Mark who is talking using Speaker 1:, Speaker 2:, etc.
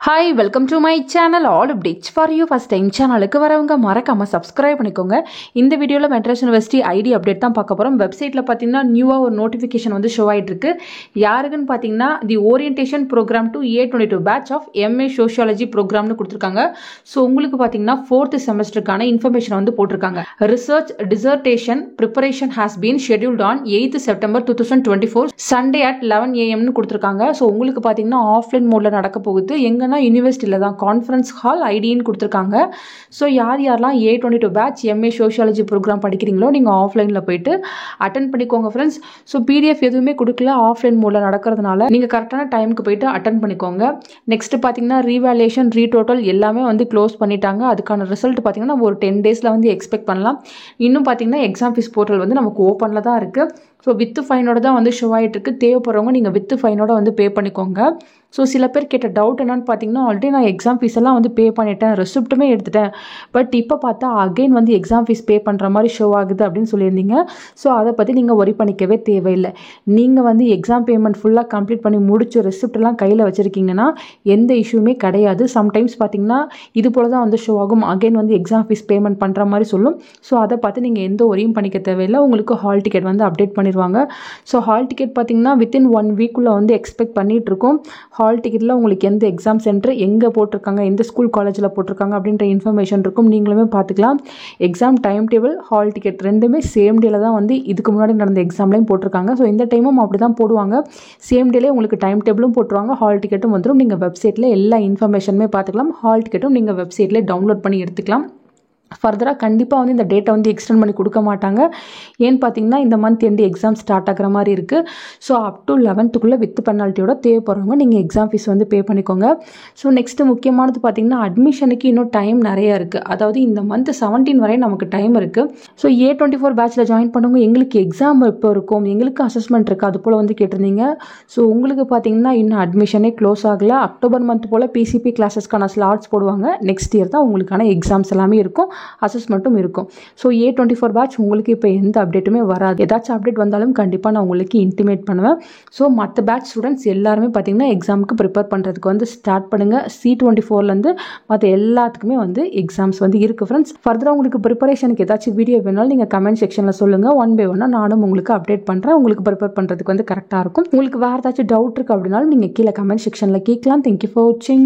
Speaker 1: Hi, welcome to my channel. All updates for you. First time சேனலுக்கு வரவங்க மறக்காம subscribe பண்ணிக்கோங்க. இந்த வீடியோல மெட்ராஸ் யுனிவர்சிட்டி ஐடி அப்டேட் தான் பார்க்க போறோம். வெப்சைட்ல பாத்தீங்கன்னா நியூவா ஒரு நோட்டிஃபிகேஷன் வந்து ஷோ ஆயிட்டு இருக்கு. யாருக்குன்னு பாத்தீங்கன்னா the orientation programme to A22 batch of MA sociology ப்ரோக்ராம்னு கொடுத்திருக்காங்க. சோ உங்களுக்கு பாத்தீங்கன்னா 4th செமஸ்டருக்கான இன்ஃபர்மேஷன் வந்து போட்டுருக்காங்க. Research dissertation preparation has been scheduled on 8th September 2024 Sunday at 11 AM னு கொடுத்திருக்காங்க. சோ உங்களுக்கு பாத்தீங்கன்னா ஆஃப்லைன் மோட்ல நடக்க போகுது. எங்க யூனிவர்சிட்டியில தான் கான்ஃபரன்ஸ் ஹால் ஐடின்னு கொடுத்துருக்காங்க. ஸோ யாரெல்லாம் A22 batch MA sociology programme படிக்கிறீங்களோ நீங்கள் ஆஃப்லைனில் போயிட்டு அட்டன் பண்ணிக்கோங்க ஃப்ரெண்ட்ஸ். ஸோ PDF எதுவுமே கொடுக்கல, ஆஃப்லைன் மோடில் நடக்கிறதுனால நீங்கள் கரெக்டான டைமுக்கு போயிட்டு அட்டன் பண்ணிக்கோங்க. நெக்ஸ்ட் பார்த்தீங்கன்னா ரீவேல்யூஷன் ரீடோட்டல் எல்லாமே வந்து க்ளோஸ் பண்ணிட்டாங்க. அதுக்கான ரிசல்ட் பார்த்தீங்கன்னா நம்ம ஒரு 10 டேஸில் வந்து எக்ஸ்பெக்ட் பண்ணலாம். இன்னும் பார்த்தீங்கன்னா எக்ஸாம் ஃபீஸ் போர்ட்டல் வந்து நமக்கு ஓப்பனில் தான் இருக்குது. ஸோ வித் ஃபைனோட தான் வந்து ஷோ ஆகிட்டு இருக்கு. தேவைப்படுறவங்க நீங்கள் வித் ஃபைனோட வந்து பே பண்ணிக்கோங்க. ஸோ சில பேர் கேட்ட டவுட் என்னன்னு பார்த்தீங்கன்னா, ஆல்ரெடி நான் எக்ஸாம் ஃபீஸ் எல்லாம் வந்து பே பண்ணிட்டேன், ரெசிப்ட்டுமே எடுத்துட்டேன், பட் இப்போ பார்த்தா அகைன் வந்து எக்ஸாம் ஃபீஸ் பே பண்ணுற மாதிரி ஷோ ஆகுது அப்படின்னு சொல்லியிருந்தீங்க. ஸோ அதை பற்றி நீங்கள் ஒரி பண்ணிக்கவே தேவையில்லை. நீங்கள் வந்து எக்ஸாம் பேமெண்ட் ஃபுல்லாக கம்ப்ளீட் பண்ணி முடிச்சு ரெசிப்ட்லாம் கையில் வச்சுருக்கீங்கன்னா எந்த இஷ்யூமே கிடையாது. சம்டைம்ஸ் பார்த்தீங்கன்னா இது போல் தான் வந்து ஷோ ஆகும், அகைன் வந்து எக்ஸாம் ஃபீஸ் பேமெண்ட் பண்ணுற மாதிரி சொல்லும். ஸோ அதை பார்த்து நீங்கள் எந்த ஒரியும் பண்ணிக்க தேவையில்லை. உங்களுக்கு ஹால் டிக்கெட் வந்து அப்டேட் பண்ணிடுவாங்க. ஸோ ஹால் டிக்கெட் பார்த்தீங்கன்னா வித்தின் 1 வீக்குள்ளே வந்து எக்ஸ்பெக்ட் பண்ணிட்டு இருக்கோம். ஹால் டிக்கெட்டில் உங்களுக்கு எந்த எக்ஸாம் சென்டர் எங்கே போட்டிருக்காங்க, எந்த ஸ்கூல் காலேஜில் போட்டிருக்காங்க அப்படின்ற இன்ஃபர்மேஷன் இருக்கும், நீங்களுமே பார்த்துக்கலாம். Exam time table hall ticket ரெண்டுமே சேம் டேல தான் வந்து இதுக்கு முன்னாடி நடந்த எக்ஸாம்லையும் போட்டிருக்காங்க. ஸோ இந்த டைமும் அப்படி தான் போடுவாங்க. சேம் டேலே உங்களுக்கு டைம் டேபிளும் போட்டுருவாங்க, ஹால் டிக்கெட்டும் வந்துடும். நீங்கள் வெப்சைட்டில் எல்லா இன்ஃபர்மேஷனுமே பார்த்துக்கலாம். ஹால் டிக்கெட்டும் நீங்கள் வெப்சைட்டில் டவுன்லோட் பண்ணி எடுத்துக்கலாம். ஃபர்தராக கண்டிப்பாக வந்து இந்த டேட்டை வந்து எக்ஸ்டெண்ட் பண்ணி கொடுக்க மாட்டாங்க. ஏன்னு பார்த்தீங்கன்னா இந்த மந்த் எண்டு எக்ஸாம் ஸ்டார்ட் ஆகிற மாதிரி இருக்குது. So up to 11th with பெனால்ட்டியோட தேவைப்படுறவங்க நீங்கள் எக்ஸாம் ஃபீஸ் வந்து பே பண்ணிக்கோங்க. ஸோ நெக்ஸ்ட்டு முக்கியமானது பார்த்தீங்கன்னா அட்மிஷனுக்கு இன்னும் டைம் நிறையா இருக்குது. அதாவது இந்த மந்த் 17 வரை நமக்கு டைம் இருக்குது. ஸோ A24 பேட்சில் ஜாயின் பண்ணவங்க எங்களுக்கு எக்ஸாம் எப்போ இருக்கும், எங்களுக்கு அசஸ்மெண்ட் இருக்குது, அது போல் வந்து கேட்டிருந்தீங்க. ஸோ உங்களுக்கு பார்த்தீங்கன்னா இன்னும் அட்மிஷனே க்ளோஸ் ஆகலை. அக்டோபர் மந்த் போல் PCP கிளாஸஸ்க்கான ஸ்லாட்ஸ் போடுவாங்க. நெக்ஸ்ட் இயர் தான் உங்களுக்கான எக்ஸாம்ஸ் எல்லாமே இருக்கும், அசஸ்மெண்ட்டும் இருக்கும். ஸோ A24 பேட்ச் உங்களுக்கு இப்போ எந்த அப்டேட்டுமே வராது. ஏதாச்சும் அப்டேட் வந்தாலும் கண்டிப்பாக நான் உங்களுக்கு இன்டிமேட் பண்ணுவேன். ஸோ மற்ற பேட்ச் ஸ்டூடெண்ட்ஸ் எல்லாருமே பார்த்தீங்கன்னா எக்ஸாமுக்கு ப்ரிப்பேர் பண்ணுறதுக்கு வந்து ஸ்டார்ட் பண்ணுங்கள். C24லேருந்து மற்ற எல்லாத்துக்குமே வந்து எக்ஸாம்ஸ் வந்து இருக்குது ஃப்ரெண்ட்ஸ். ஃபர்தராக உங்களுக்கு ப்ரிப்பரேஷனுக்கு ஏதாச்சும் வீடியோ வேணாலும் நீங்கள் கமெண்ட் செக்ஷனில் சொல்லுங்கள். 1 by 1 நானும் உங்களுக்கு அப்டேட் பண்ணுறேன். உங்களுக்கு ப்ரிப்பேர் பண்ணுறதுக்கு வந்து கரெக்டாக இருக்கும். உங்களுக்கு வேறு ஏதாச்சும் டவுட் இருக்குது அப்படின்னாலும் நீங்கள் கீழே கமெண்ட் செக்ஷனில் கேட்கலாம். தேங்க்யூ ஃபார் வாட்சிங்.